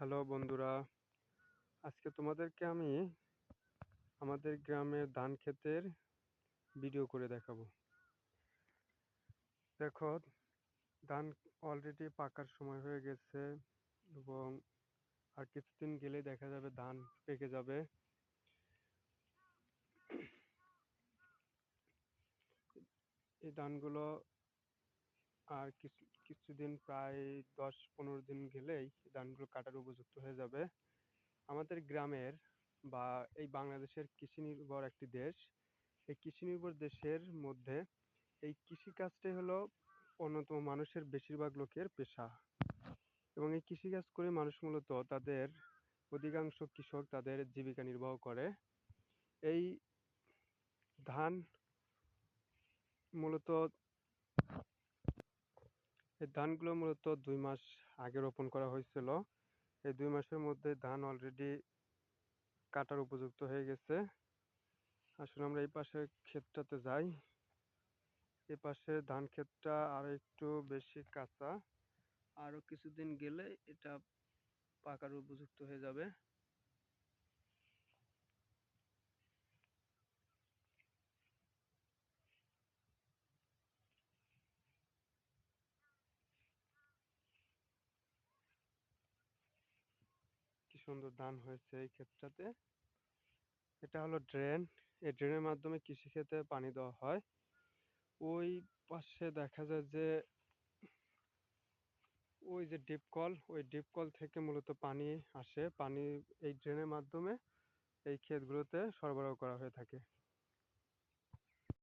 Hello বন্ধুরা, আজকে তোমাদেরকে আমি আমাদের গ্রামের ধান ক্ষেতের ভিডিও করে দেখাবো। দেখো, ধান অলরেডি পাকার সময় হয়ে গেছে এবং আর কিছুদিন গেলে দেখা যাবে ধান পেকে যাবে। এই ধানগুলো আর কিছুদিন প্রায় 10-15 দিন গেলেই ধানগুলো কাটার উপযুক্ত হয়ে যাবে। আমাদের গ্রামের বা এই বাংলাদেশের কৃষি নির্ভর একটি দেশ। এই কৃষি নির্ভর দেশের মধ্যে এই কৃষিকাজটাই হলো অন্যতম মানুষের বেশিরভাগ লোকের পেশা এবং এই কৃষিকাজ করে মানুষ মূলত তাদের অধিকাংশ কৃষক তাদের জীবিকা নির্বাহ করে। এই ধান মূলত এই ধানগুলো মূলত 2 মাস আগে রোপণ করা হয়েছিল। এই 2 মাসের মধ্যে ধান অলরেডি কাটার উপযুক্ত হয়ে গেছে। আসলে আমরা এই পাশের ক্ষেতটাতে যাই। এই পাশের ধান ক্ষেতটা আরো একটু বেশি কাঁচা, আরো কিছুদিন গেলে এটা পাকার উপযুক্ত হয়ে যাবে। কি সুন্দর ধান হয়েছে এই ক্ষেতটাতে। এটা হলো ড্রেন। এই ড্রেনের মাধ্যমে কৃষিক্ষেতে পানি দেওয়া হয়। ওই পাশে দেখা যায় যে ওই যে ডিপ কল, ওই ডিপ কল থেকে মূলত পানি আসে। পানি এই ড্রেনের মাধ্যমে এই ক্ষেতগুলোতে সরবরাহ করা হয়ে থাকে।